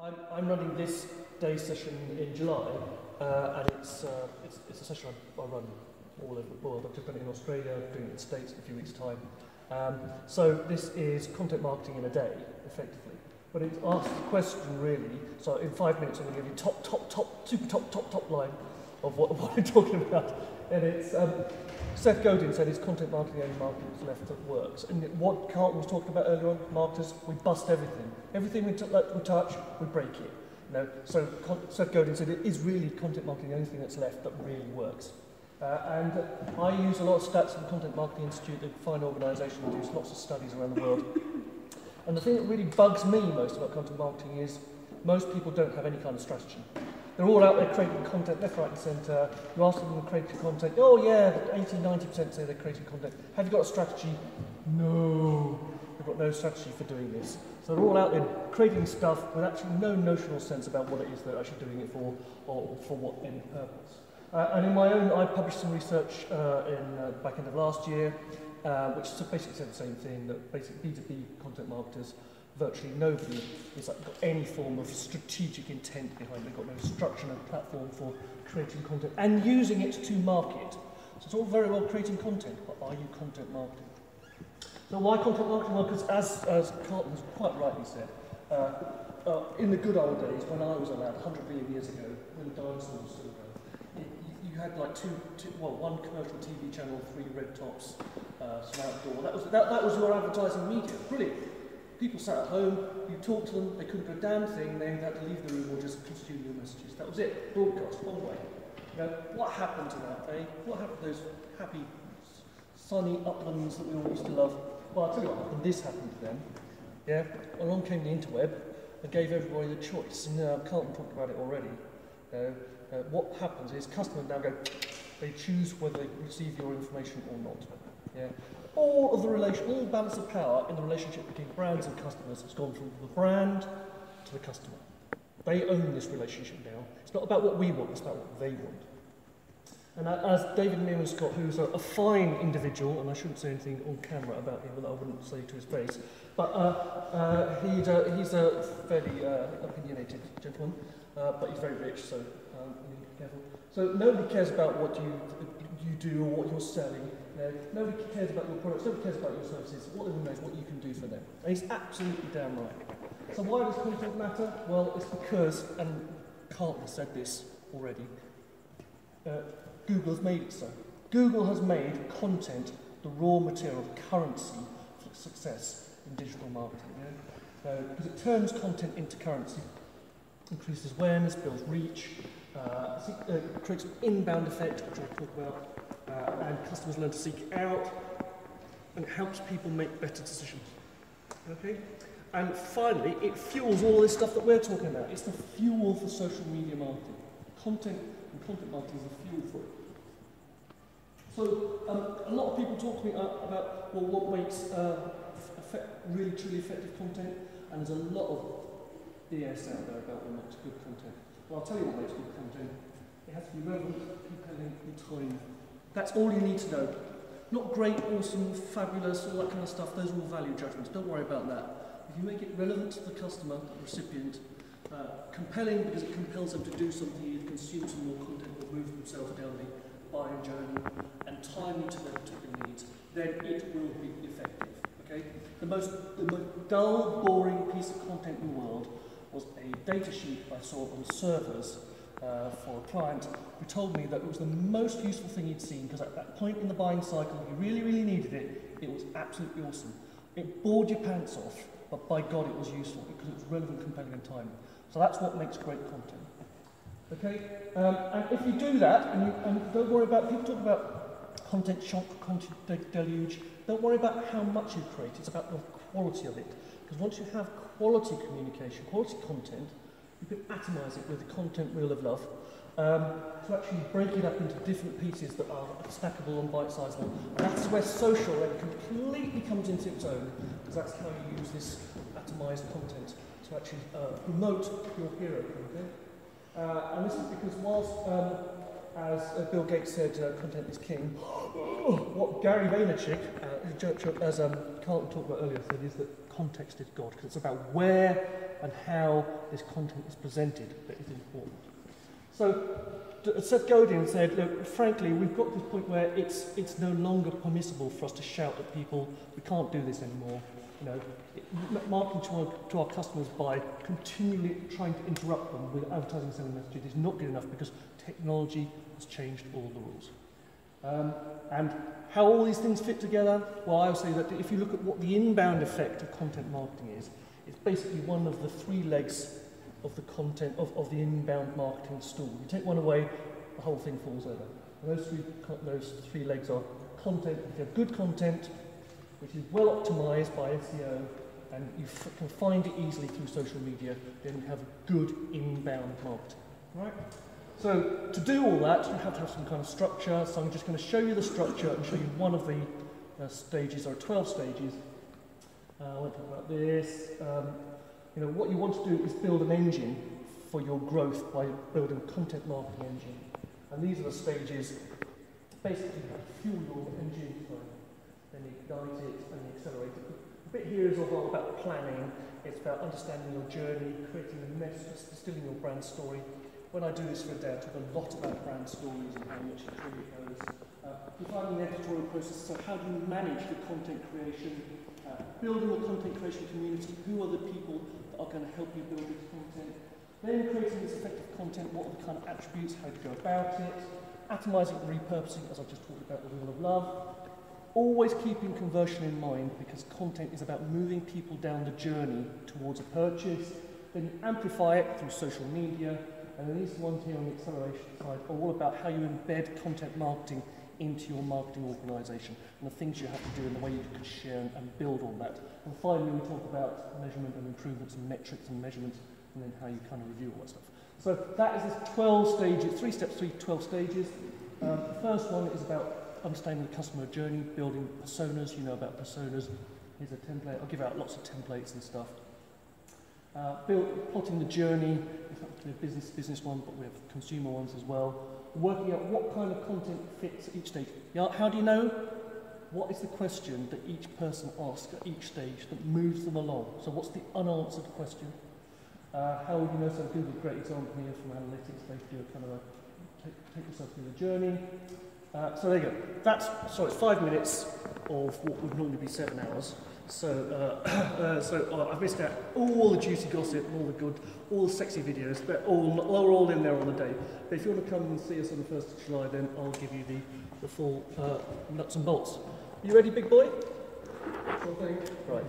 I'm running this day session in July, and it's a session I run all over the world. I've just done it in Australia, doing it in the States in a few weeks' time. So this is content marketing in a day, effectively. But it asks the question really, so in 5 minutes I'm going to give you top line of what we're talking about. And it's, Seth Godin said it's content marketing the only market that's left that works. And what Carlton was talking about earlier on, marketers, we bust everything. Everything we touch, we break it. You know, so Seth Godin said it is really content marketing the only thing that's left that really works. And I use a lot of stats from the Content Marketing Institute, a fine organisation that does lots of studies around the world. And the thing that really bugs me most about content marketing is most people don't have any kind of strategy. They're all out there creating content left, right and centre. You ask them to create content, oh yeah, 80–90% say they're creating content. Have you got a strategy? No. They've got no strategy for doing this. So they're all out there creating stuff with actually no notional sense about what it is they're actually doing it for or for what end purpose. And in my own, I published some research in back end of last year, which basically said the same thing, that basically B2B content marketers, virtually nobody has got any form of strategic intent behind it. They've got no structure, no platform for creating content and using it to market. So it's all very well creating content, but are you content marketing? So why content marketing? Well, because as Carlton quite rightly said, in the good old days, when I was around 100 million years ago, when the dinosaurs were still around, you had like one commercial TV channel, 3 red tops, some outdoor. That was your advertising media. Brilliant. People sat at home, you talked to them, they couldn't do a damn thing, they had to leave the room or just consume your messages. That was it. Broadcast, one way. You know, what happened to that, eh? What happened to those happy, sunny uplands that we all used to love? Well, I'll tell you what happened. This happened to them. Yeah? Along came the interweb and gave everybody the choice. And Carlton talked about it already. What happens is customers now go, they choose whether they receive your information or not. Yeah? All balance of power in the relationship between brands and customers has gone from the brand to the customer. They own this relationship now. It's not about what we want, it's about what they want. And as David Newman Scott, who's a fine individual, and I shouldn't say anything on camera about him that I wouldn't say to his face, but he's a fairly opinionated gentleman, but he's very rich, so be careful. So nobody cares about what you do or what you're selling. Nobody cares about your products, nobody cares about your services. What they want to know is what you can do for them. And he's absolutely damn right. So why does content matter? Well, it's because, and Carlton said this already, Google has made it so. Google has made content the raw material, the currency for success in digital marketing. Because it turns content into currency, increases awareness, builds reach, creates an inbound effect, which I'll talk about, and customers learn to seek it out, and helps people make better decisions. Okay? And finally, it fuels all this stuff that we're talking about. It's the fuel for social media marketing. Content and content marketing is the fuel for it. So, a lot of people talk to me about, well, what makes really truly effective content, and there's a lot of BS out there about what makes good content. Well, I'll tell you what makes good content. It has to be relevant, compelling, and timely. That's all you need to know. Not great, awesome, fabulous, all that kind of stuff. Those are all value judgments. Don't worry about that. If you make it relevant to the customer, the recipient, compelling because it compels them to do something, either consume some more content or move themselves down the buying journey, and timely to their particular needs, then it will be effective. Okay? The most dull, boring piece of content in the world was a data sheet I saw on servers for a client who told me that it was the most useful thing he'd seen, because at that point in the buying cycle, he really, really needed it. It was absolutely awesome. It bored your pants off, but by God it was useful because it was relevant, compelling and timely. So that's what makes great content. Okay? And if you do that, and don't worry about, people talk about content shock, content deluge, don't worry about how much you create, it's about the quality of it. Because once you have quality communication, quality content, you can atomise it with the content wheel of love to actually break it up into different pieces that are stackable and bite-sizable. And that's where social then completely comes into its own, because that's how you use this atomised content to actually promote your hero. Okay? And this is because whilst, as Bill Gates said, content is king, what Gary Vaynerchuk, as Carlton talked about earlier, said is that context is God, because it's about where and how this content is presented that is important. So Seth Godin said, look, frankly, we've got to this point where it's no longer permissible for us to shout at people, we can't do this anymore. You know, marketing to our customers by continually trying to interrupt them with advertising and selling messages is not good enough because technology has changed all the rules. And how all these things fit together? Well, I would say that if you look at what the inbound effect of content marketing is, it's basically one of the three legs of the content, of the inbound marketing stool. You take one away, the whole thing falls over. And those three legs are content. If you have good content, which is well optimized by SEO, and you can find it easily through social media, then you have good inbound marketing. Right? So to do all that, you have to have some kind of structure. So I'm just going to show you the structure and show you one of the stages, or 12 stages. I won't talk about this. You know, what you want to do is build an engine for your growth by building a content marketing engine. And these are the stages, basically fuel your engine, then ignite it and accelerate it. The bit here is all about planning. It's about understanding your journey, creating a message, distilling your brand story. When I do this for a day, I talk a lot about brand stories and how much it really goes. Defining the editorial process, so how do you manage the content creation, building a content creation community, who are the people that are going to help you build this content, then creating this effective content, what are the kind of attributes, how do you go about it, atomizing and repurposing, as I've just talked about, the wheel of love, always keeping conversion in mind, because content is about moving people down the journey towards a purchase, then you amplify it through social media, and then these ones here on the acceleration side are all about how you embed content marketing into your marketing organisation and the things you have to do and the way you can share and build on that. And finally, we talk about measurement and improvements and metrics and measurements, and then how you kind of review all that stuff. So that is this 12 stages, 3 steps, 12 stages. The first one is about understanding the customer journey, building personas. You know about personas. Here's a template. I'll give out lots of templates and stuff. Plotting the journey. It's not a business one, but we have consumer ones as well. Working out what kind of content fits at each stage. How do you know? What is the question that each person asks at each stage that moves them along? So what's the unanswered question? How would you know? So Google, great example here from analytics. They do a kind of take yourself through the journey. So there you go. It's 5 minutes of what would normally be 7 hours. So I've missed out all the juicy gossip, all the good, all the sexy videos. They're all in there on the day. But if you want to come and see us on the 1st of July, then I'll give you the full nuts and bolts. You ready, big boy? Sure thing. Right.